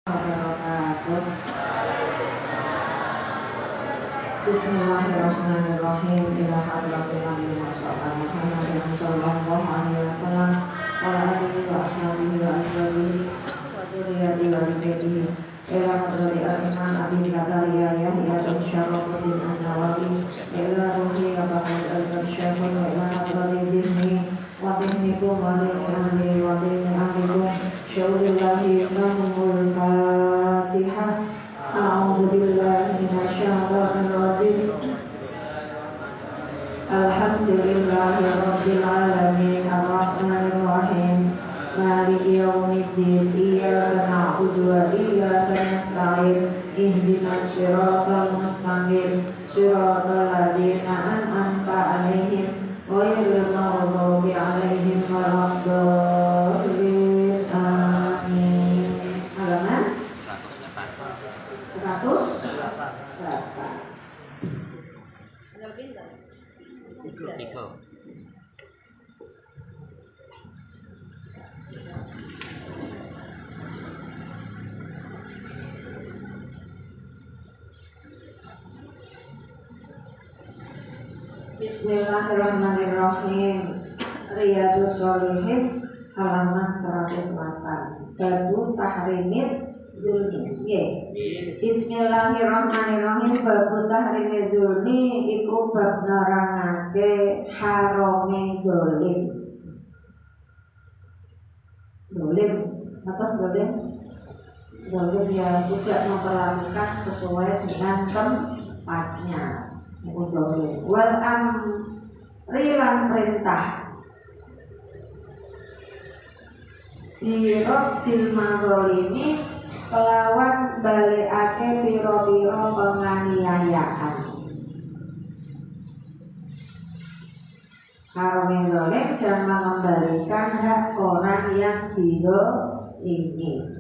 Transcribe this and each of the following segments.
Bismillahirrahmanirrahim. Ila hadratin Nabi Muhammad sallallahu alaihi wasallam wa alihi wa ashabihi wa azwajihi wa dzurriyyatihi wa dhurriyyatihi. Ila hadratin al-Imam Abi Zakaria Yahya bin Syarafuddin An-Nawawi. Ila ruhi Abahud al-Barsyafi wa ila hadratin dihni wa dihnikum wa dihni ahli wa dihni ahlikum. Syaulillahi lahumul Fatihah. A'udzu billahi minasyaitonir rajim. Alhamdulillahi rabbil alamin arrahmanir rahim maliki yaumiddin iyyaka na'budu wa iyyaka nasta'in ihdinas siratal mustaqim siratal ladzina an'amta 'alaihim ghairil maghdubi 'alaihim waladdallin amin. Halaman 108. Bismillahirrahmanirrahim. Riyadhus Shalihin halaman 108. Babu tahrimid dzulmi. Bismillahirrahmanirrahim. Babu tahrimid dzulmi iku bab nerangake harame dolim. Dolim, apa dolim? Dolim yang tidak memperlakukan sesuai dengan tempatnya. Dolim. Wal amri lan perintah. Birotil mazalimi kelawan balikake piro-piro penganiayaan. Harame dolim dan mengembalikan hak orang yang dizalimi.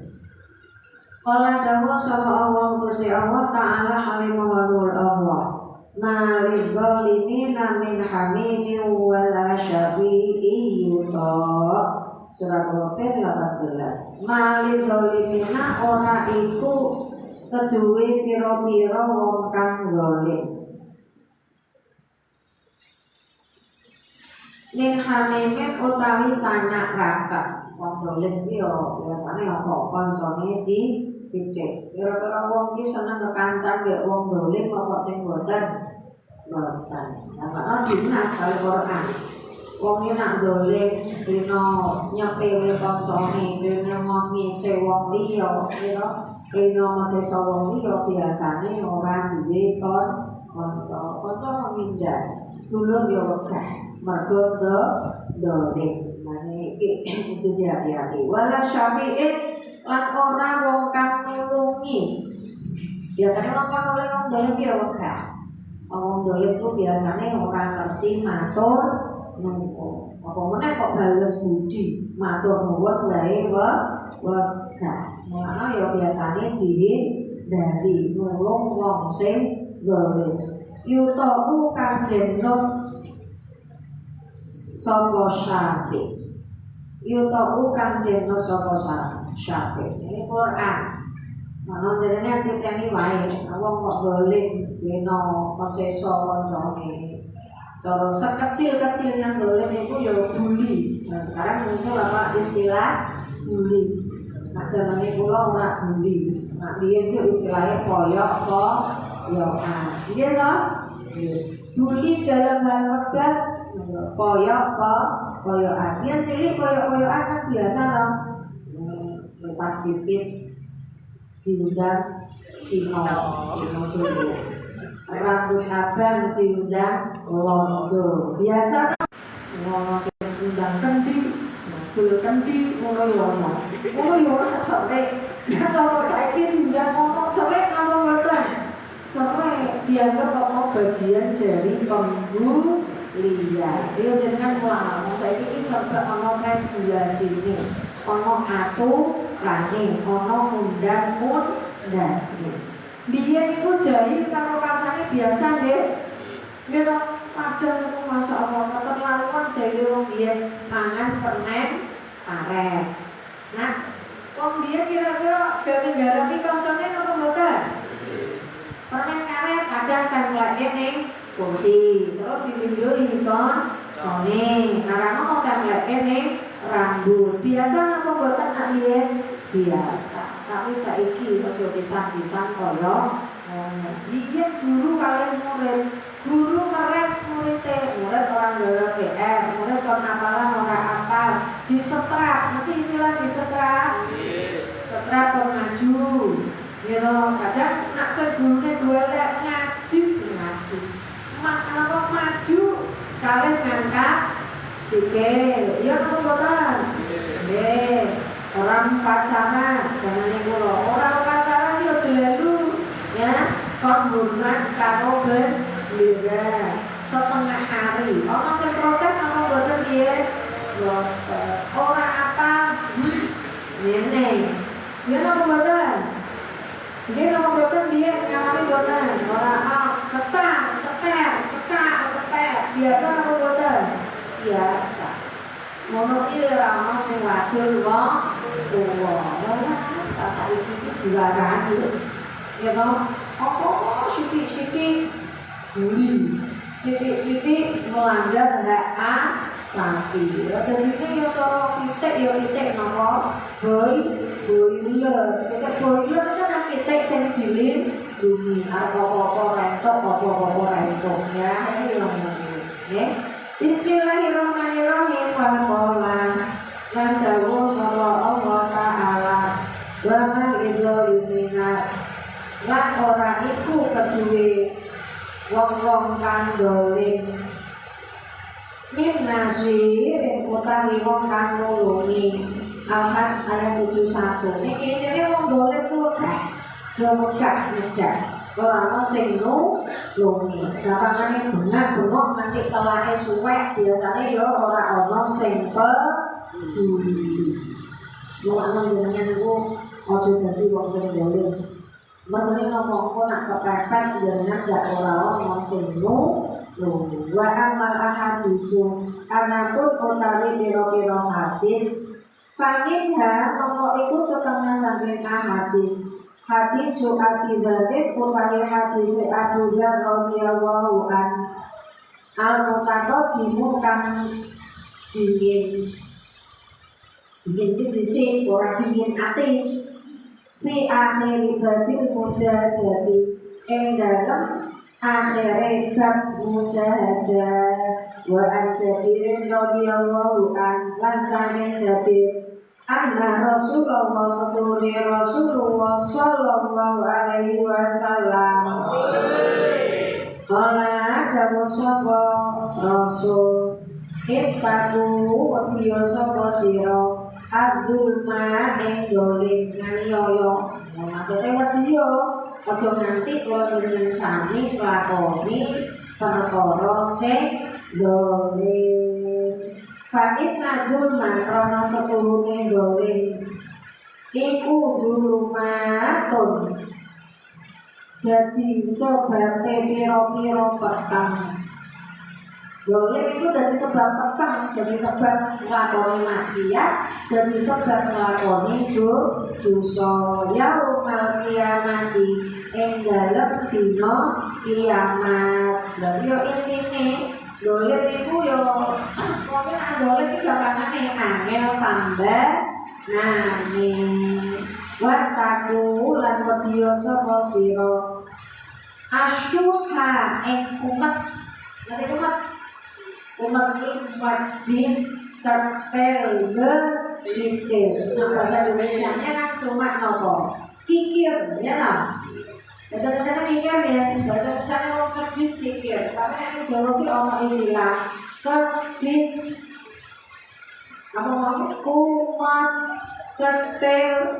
Qala dawu sapa Allah Gusti Allah Ta'ala halimul Allah. Ma'al zalimina min hamimin wala syafi'i yuta. Surat Al-Qur'an 18. Ma'al zalimina ora iku keduwe pira-pira wong kang zalim. Min hamimin utawi sanak raka. Wong zalim ki yo biasane apa kancane sithik. Kira-kira wong ki seneng kekancan mek wong zalim apa sing boten. Nah, dinas Al-Qur'an. Wong iki nak zalim dina nyepele kancane, dina ngece wong liya, dina mesesa wong liya biasane ora duwe kanca menghindar. Dulur yo wegah mergo zalim. Mane iki itu hati-hati. Wala syafi'in lan ora wong kang nulungi. Biasane wong kang nulungi wong zalim yo wegah. Wong dolim itu biasanya orang ngerti matur nuwun. Apa meneh kok bales budi, matur nuwun wae wegah. Mulane ya biasane dihindari nulung wong sing dolim. Yutaku kang jenut sapa syafi. Yutaku kang jenut sapa syafi. Ini Quran. Mana jadinya kita ini wae, wong kok dolim dino mesesa kancane. Terus sekecil-kecilnya dolim itu ya bully. Nah, sekarang muncul apa istilah bully. Nah, zamane kula ora bully. Nah, biyen itu istilahnya koyok-koyokan. Iya toh? Bully dalam hal wegah koyok-koyokan. Yang cilik koyok-koyokan kan biasa toh. Lepas sipit diundang Tino dulu, rambut abang diundang londo. Biasa ngono sing undang kendi, dul kendi ngono yo ora sore. Ya kalau saiki diundang ngomong sore apa boten? Sore dianggap ono bagian dari pembulian. Dia dengan ulama saiki iki serba ono regulasi ini. Ono aturane, ono undang-undang. Biyen iku jahil karo kancane biasa nggih. Nggih to, padahal niku masyaallah keterlaluan jahil wong biyen mangan permen karet. Nah, Wong dia kira-kira dari negara ini kancane apa mboten? Permen karet kadang kan lagi ning kursi, terus dilindungi kon. Nih, karena mau kan lagi ning rambut. Biasa apa mboten nak biasa. Tapi saiki ojo pisan-pisan kaya biyen guru kalian murid, guru keras murid orang gawe PR, murid kon apalan ora apal, disetrap, mesti istilah disetrap. Setrap kon maju. Gitu, kadang nak segurune golek ngaji. Mak apa maju kalian ngangkat sikil. Ya apa boten? Nggih. Orang pacaran jangan niku lho. Orang pacaran yo delu ya. Kon hormat karo bendera setengah hari. Ono sing protes apa boten piye? Boten. Ora apa ngene. Ya apa boten? Nggih apa boten piye ngalami boten? Ora ketak. Biasa apa boten? Biasa. Mono iki ora ono sing wadul kok. Tak saiki juga kan. Ya toh, apa sithik-sithik bully. Sithik-sithik melanggar hak asasi. Ya dadi yo cara titik napa? Boiler. Titik boiler kan titik sing dilindungi. Apa-apa rentok ya. Iki lho. Nggih. Bismillahirrahmanirrahim. Lan dawuh sapa Allah Ta'ala wa ma idzaliminat lan ora iku keduwe wong-wong kang dolim min nasirin utawi wong kang nulungi. Al-Has ayat 71. Niki dene wong dolim ku ngejak ora sing nulungi. Sapangane bengak-bengok nanti telahe suwek biasane yo ora ana sing peduli. Wong jenengan niku aja dadi wong sing dolim. Merene ngomong nak kepepet jenengan gak ora ana sing nulungi. Wa amal ahadisu anapun utawi pira-pira hadis Faminha mongko iku setengah saking hadis. Hadis Abi Dzar utawi hadis Abu Dzar radhiyallahu an al-mutaqaddim kang dingin dhisik ora dingin atis fi akhir batil mujahadati ing dalem akhire bab mujahadah wa an-Jabir radhiyallahu an lan saking Jabir anna Rasulullah sallallahu alaihi wasallam qala dawu sapa Rasul ittaku wa sapa sira Abdul ma ing dolim nganiaya. Maksudnya wedi yo aja nganti kula jenengan sami lakoni perkara sing dolim. Fa inna dzulma krana seturune dolim iku dzulumatun. Jadi sebabnya piro-piro petang. Dolim itu dari sebab petang, dari sebab ngelakoni maksiat, dari sebab ngelakoni dosa. Yaumal kiamati ing dalem dina kiamat. Jadi yo intine dolim itu yo mungkin dolim iki gampangane angel tambah nih wataku lan wedi sapa sira asyuha ing umat. Nanti umat din tertel dikir. Nah bahasa Indonesia-nya kan cuma nopo kikir ya lah. Bahasa sana kikir ya, bahasa sana mau kerdit kikir. Tapi yang Jawa itu orang istilah kerdit apa mau umat tertel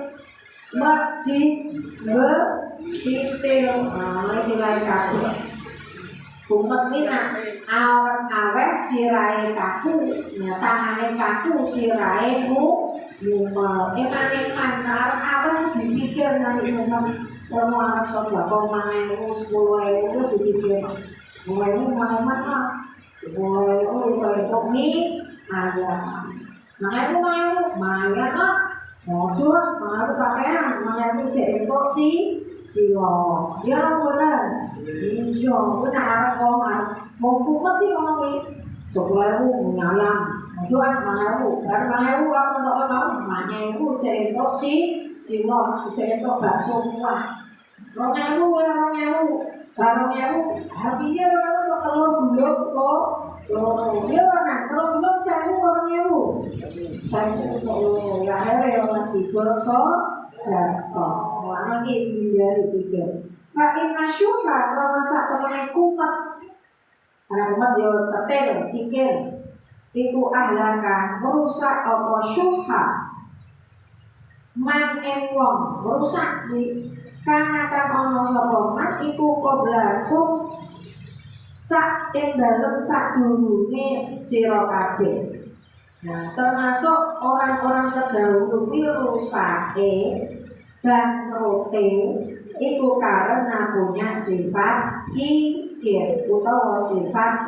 merdit bertitil. Nah ini lain kaku. Umat mina awet sirai kaku, tangane kaku sirai mumel. Eman awet dipikir nanti mau anak sobat mana 10.000 itu dipikir. Mulai mana? Mulai soal kopi ada. Makanya mana Chưa, mà tôi bảo cái mà tôi sẽ có chi thì nhớ không có đâu, rồi cái nào con mà một cũng mất đi con đi, sụp lại u nhào nhầm, chưa ăn mà nhào u, đã mà nhào u ăn nó đó mà nhào u sẽ có chi, chỉ lo sẽ có cả số qua, rồi nhào u kalau nhào habis dia orang kalau belum lo dia orang kalau belum saya orang nhào saya ya akhirnya masih gosok dan mana ini dari tiga. Nah inna syuha kalau masa temennya kumat, anak kumat dia tertel tiga, itu ahlakan merusak apa syuha, man wong merusak di karena kan ono sopoman iku koblaku sak dalam sak dulune sira kabeh. Nah, termasuk orang-orang terdahulu rusake dan rote itu karena punya sifat kikir utawa sifat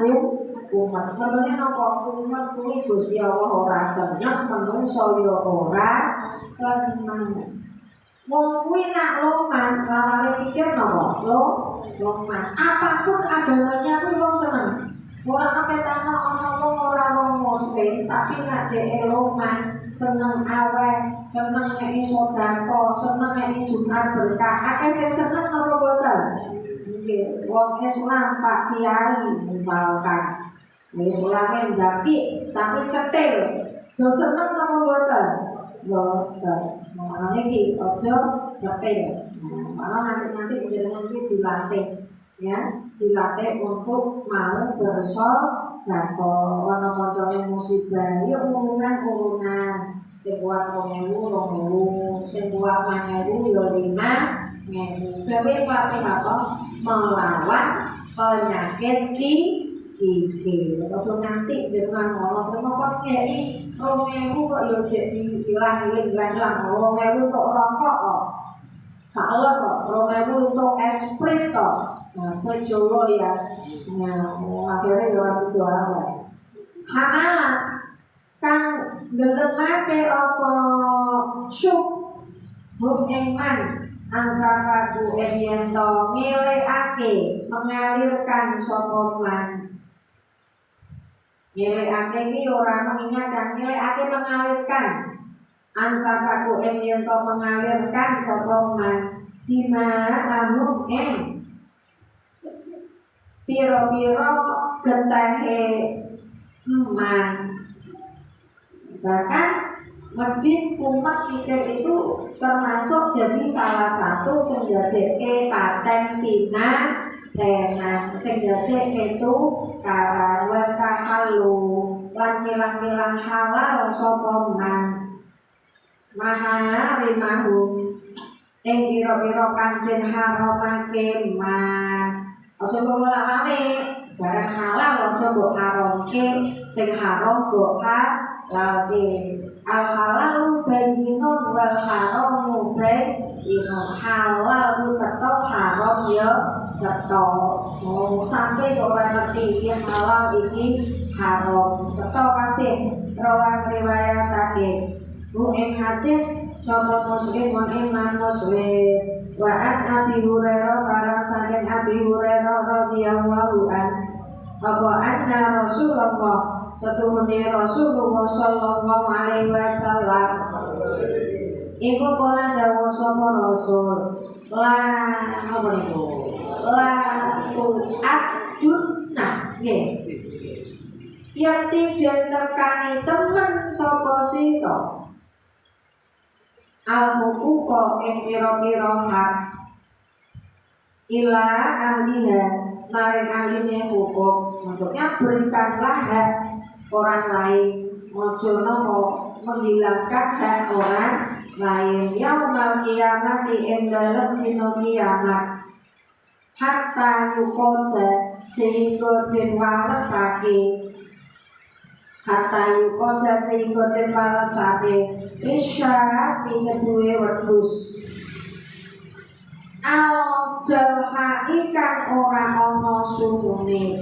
umat. Sebenarnya nopo umat kuwi Gusti Allah ora seneng, menungso ya ora seneng. Wong kuwi nak loman, lalane pikir nopo? Loman. Apapun agamanya kuwi wong seneng. Ora kepetana ana wong ora wong muslim, tapi nak dhek loman, seneng aweh, seneng nek sedekah, seneng nek Jumat berkah. Akeh sing seneng napa boten? Nggih, wong Islam Pak Kiai misalkan. Islam ndaki tapi ketil. Yo seneng napa boten? Boten. Makanya iki aja ketil. Malah nanti jenengan iki dilatih ya, dilatih untuk mau bersedekah. Ana kancane musibah ya urunan sing kuat 2000 sing kuat 5000 ya 5000. Gawe Fatihah melawan penyakit iki. Kalau nanti dengan Allah kok kiai 2000 kok yo jadi hilang-hilang 2000 kok rokok kok. Salah kok 2000 untuk esprit kok. Nah, Jawa ya. Nah, akhirnya ya itu apa? Hamala kan gelemake apa syuk hum iman ansakatu ento milihake mengalirkan sapa man. Milihake iki ora mengingatkan, milihake mengalirkan. Ansakatu ento mengalirkan sapa man. Dimana hum piro-piro gentahe man. Bahkan masjid umat pikir itu termasuk jadi salah satu senjadeke paten pina dengan senjadeke itu karawas kahalu lan milang-milang halal sapa man maha rimahu ing piro-piro kanjen haramake man. Aja mbok lakane barang halal aja mbok haramke, sing haram mbok halalke. Al halal bayyinun wal haramu bayyinun. Halal ku tetep, haram ya tetep. Mau sampai kok ora ngerti iki halal iki haram. Tetep kabeh rawang riwayatake. Bu ing hadis sapa muslim iman muslim. Wa an Abi Hurairah barang saking Abi Hurairah radhiyallahu an bahwa anna Rasulullah setuhune Rasulullah sallallahu alaihi wasallam iku kala dawuh sapa Rasul la apa niku la tu'adunna nggih yati jenengane temen sapa sira al-huquqa ing pira-pira hak ila ahliha maring ahline hukum. Maksudnya berikanlah hak orang lain, ojo nopo menghilangkan hak orang lain. Yaumal qiyamati ing dalem dina kiamat hatta yuqada sehingga den walesake hatta yuqada sehingga den walesake isyarat kedue wedhus al jalhaikan ora ana sungune.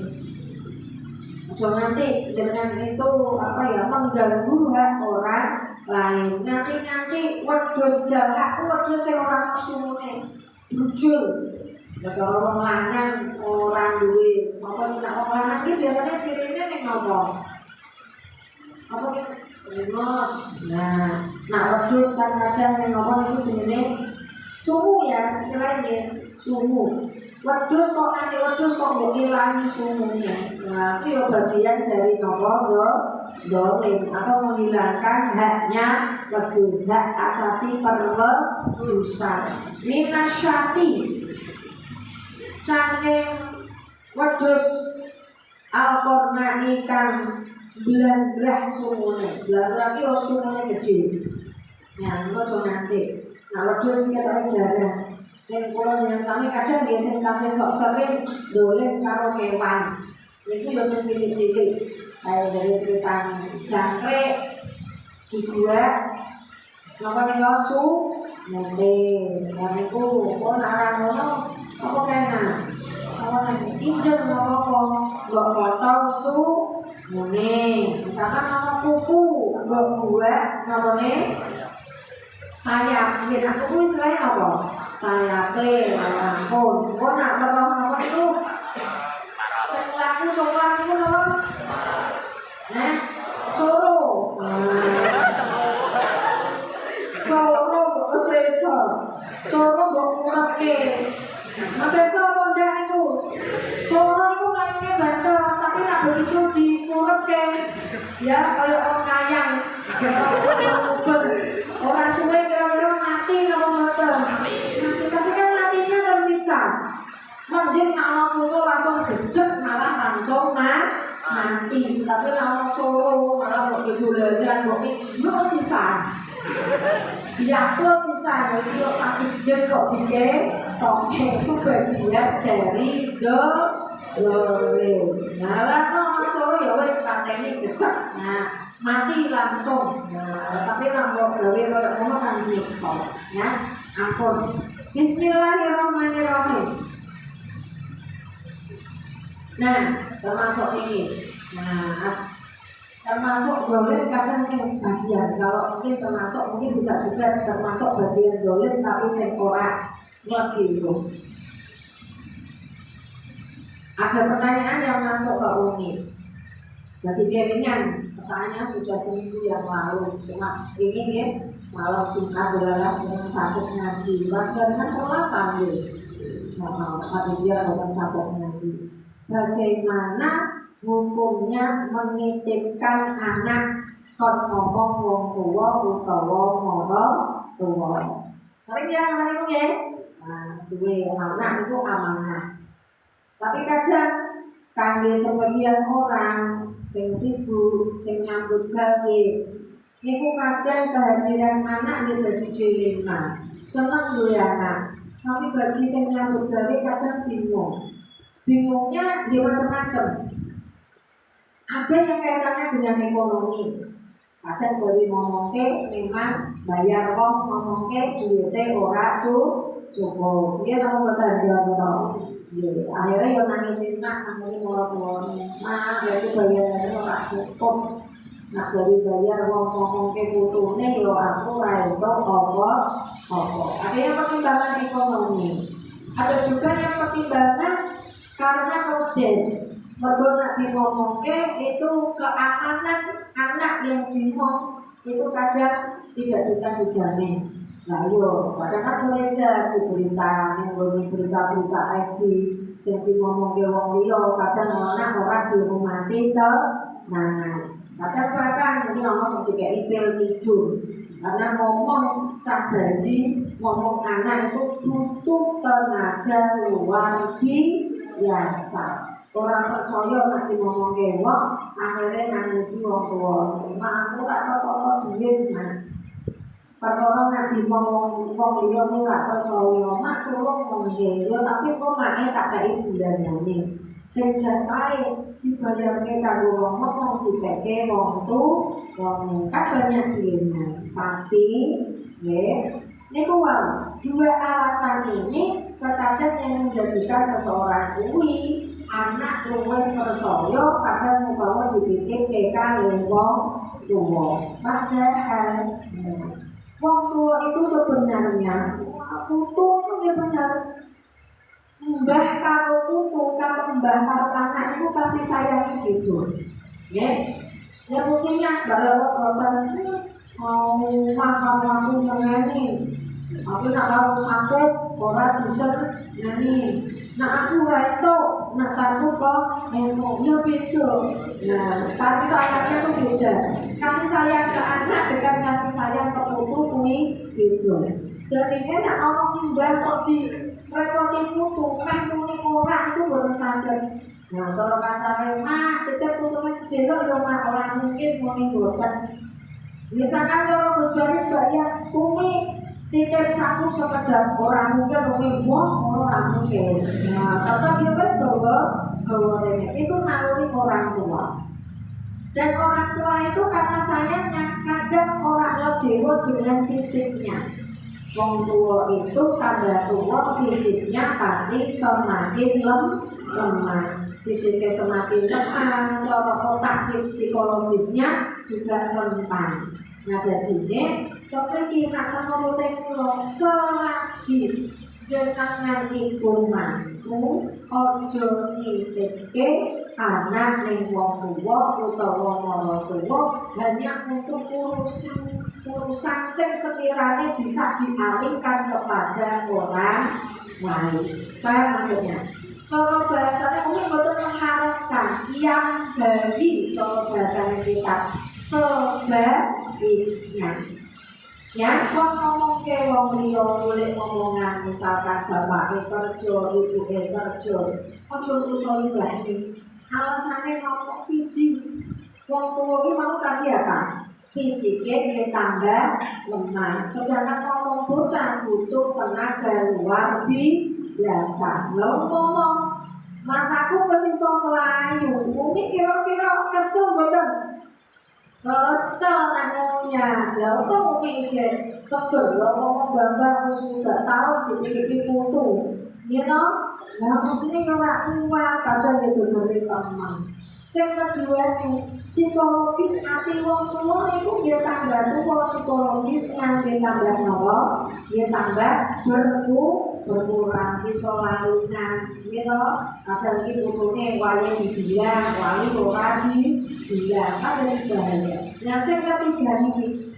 Aja nanti dengan itu apa ya mengganggu hak orang orang lain. Nanti wedhus jahat, wedhus sing ora sumune brujul. Nek orang lanang orang duwe, apa nek wong lanang iki biasanya cirine ning ngopo? Apa lemos. Nah wedhus kadang-kadang ning ngopo niku jenenge sumu ya, istilahnya sumu. Wedhus kok nanti wedhus kok mbok ilangi sumunya. Nah, itu ya bagian dari nopo dolim atau menghilangkan haknya wedhus, hak asasi perwedusan. Minasyati saking wedhus al-qornai kang blandrah sumune. Blandrah iki sumune gede. Nah, ngono nanti. Nah, wedhus iki kaya jarang. Sing kula yang sami kadang dia sing kasih sok sering dolen karo kewan. Niku yo sing cilik-cilik. Kaya dari cerita jangkrik dibuat napa niku su mende. Niku kok aran ngono apa kena. Apa nek injen apa mbok potong su mene. Misalkan nama kuku mbok buat namane sayap. Yen aku kuwi selain apa? Sayape ampun, kok nak apa itu? Sing laku coklat itu lho. Coro. Coro sesa. Coro mbok kurepke. Sesa kondak itu. Coro itu lainnya banter, tapi nak begitu dikurepke. Ya kaya orang kayang. Orang suwe kira-kira mati kalau mboten. Tapi kan matinya tersiksa. Mending kalau kulo langsung gejek malah langsung mati. Tapi kalau coro malah mau didolaran, mau dijual sisa. Diatur sisa itu pasti jen kok bikin toke itu bagian dari dolim. Nah langsung coro ya wes katanya gejek. Nah mati langsung. Nah tapi kalau gawe kalau ngono kan nyiksa. Ya ampun. Bismillahirrahmanirrahim. Nah, termasuk ini. Nah, termasuk dolim kadang sing bagian. Kalau mungkin termasuk mungkin bisa juga termasuk bagian dolim tapi sing ora ngerti itu. Ada pertanyaan yang masuk ke Umi. Jadi dia ringan. Pertanyaannya sudah seminggu yang lalu. Cuma ini ya. Malam Jumat adalah dengan sahabat ngaji. Mas kan sekolah sambil ada dia dengan sahabat ngaji. Bagaimana hukumnya menitipkan anak kon ngomong wong tua utawa moro tua. Sering ya anak itu ya. Nah, duwe anak itu amanah. Tapi kadang kangge sebagian orang sing sibuk, sing nyambut gawe niku kadang kehadiran anak di dadi dilema. Seneng duwe anak, tapi bagi sing nyambut gawe kadang bingung. Bingungnya dia macam-macam. Ada yang kaitannya dengan ekonomi. Kadang dari ngomongke memang bayar wong ngomongke duwite ora cukup. Dia tahu bertanya akhirnya yang nangisin nak namanya moro-moro. Nah, jadi bayarannya ora cukup. Nak dari bayar wong ngomong ke putune yo aku ra iso apa. Ada yang pertimbangan ekonomi. Ada juga yang pertimbangan karena model. Mergo nak ngomongke itu keamanan anak yang dimong itu kadang tidak bisa dijamin. Nah yo, kadang kan beredar di berita, yang berita-berita FB, jadi ngomongke wong liya kadang anak ora dihormati to. Nah, kadang mungkin ngomong seperti ipil tidur karena ngomong cak gaji, ngomong anak itu butuh tenaga luar biasa. Orang percaya nanti ngomong wong akhirnya nangisi wong tua. Mak aku tak tahu duit nah. Perkara nanti ngomong liya nek gak percaya, mak tulung ngomong tapi kok make tak kei bulanane. Sing jatahe dibayarke karo wong mok dipeke wong kan banyak dilema. Tapi niku wae dua alasan ini terkadang yang menjadikan seseorang anak luwih percaya kadang umpama dipikir kali wong tua. Padahal wong tua itu sebenarnya putu itu dia benar. Mbah karo putu, karo mbah karo anak itu kasih sayang gitu. Ya, ya mungkinnya kalau mau makan aku nyanyi, aku nak tahu sakit, orang bisa nyanyi. Nah aku itu, nak sanggup kok, ya beda. Nah, kasih sayangnya tuh beda. Kasih sayang ke anak dengan kasih sayang ke putu ini beda. Jadi nak orang tinggal kok di repoti putu, kan punya orang itu baru sadar. Nah, kalau kasarnya kita putunya sedelo orang mungkin mau menimbulkan. Misalkan kalau berjari banyak bumi tiket satu sekedar orang mungkin orang mungkin. Nah, tetap dia kan bahwa itu naluri orang tua. Dan orang tua itu karena sayangnya kadang orang ledewa dengan fisiknya. Wong tua itu kada tua fisiknya pasti semakin lemah. Fisiknya semakin lemah, cara otak psikologisnya juga rentan. Nah jadinya dokter kira kalau teknologi selagi jenengan iku mampu ojo nitipke anak ning wong tuwa utawa wong tuwa hanya untuk urusan sing sekiranya bisa dialihkan kepada orang lain. Paham maksudnya? Cara bahasanya mungkin betul mengharapkan yang dari cara bahasanya kita sebaliknya. Ya, kalau ngomong ke wong liya boleh ngomongan misalkan bapak kerja, ibu kerja, ojo usah ibadi. Alasannya ngomong fiji, wong tua ini mau tadi apa? Fisiknya ditambah lemah. Sedangkan ngomong bocah butuh tenaga luar biasa. Lo ngomong, mas aku kesisa Melayu, mungkin kira-kira kesel betul. Kesel namanya, lalu kok mungkin jadi seger, lo ngomong gambar sudah tahu dipikir putu, you know? Nah mestinya orang tua kadang itu dari teman. Yang kedua nih, psikologis hati wong tua itu dia tambah tua psikologisnya dia tambah nol, dia tambah berkurang isolalunan, you know? Kadang itu butuhnya wali dibilang, wali orang dibilang, ada bahaya. Nah yang ketiga nih,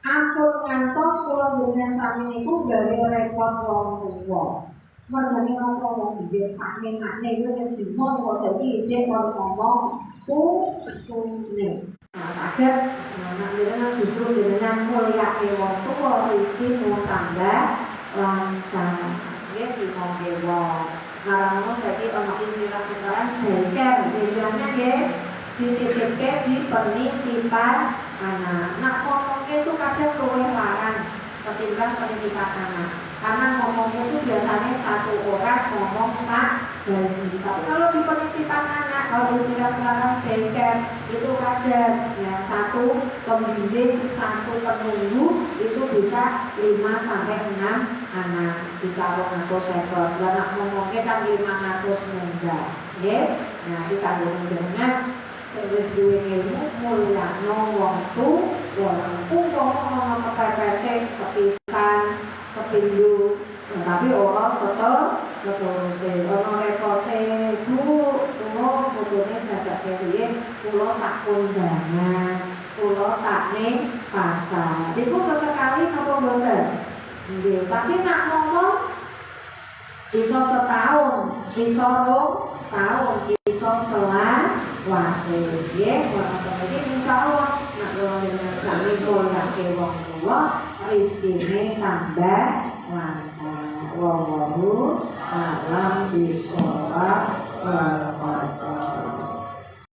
ampun ngantos kalau dengan sami itu dari repot wong tua. Mergane ngomong dia makne itu kesimpulan kok saiki ijek kok ngomong sune. Agar anak jenengan justru jenengan mulia wong tua rezeki mau tambah lancar. Nggih dimongke wong. Ngarang saiki ana istilah sekarang daycare, istilahnya nggih dititipke di penitipan anak. Nah ngomongnya itu kadang luwih larang ketimbang penitipan anak. Karena ngomongnya itu biasanya satu orang ngomong bagi. Tapi kalau di penitipan anak, kalau istilah sekarang daycare itu ada ya satu pembimbing, satu penunggu itu bisa 5 sampai 6 anak, bisa 200 ekor. Dan ngomongnya kan 500 munggah, ya. Nah kita dengan service duwe ilmu mulia wong tu, wong ngomong kepepete sepisan kepindu, tapi orang seterusnya orang repote pulau fotonya jaga kiri, pulau tak kondangan, pulau tak nih pasar. Itu sesekali nopo bener, tapi nak ngomong iso setahun, iso 2 tahun, iso selawase. Ya, jadi insya Allah nak kalau dengan kami golak ke wong tua, rizkinya tambah lancar. Wallahu a'lam bishawab.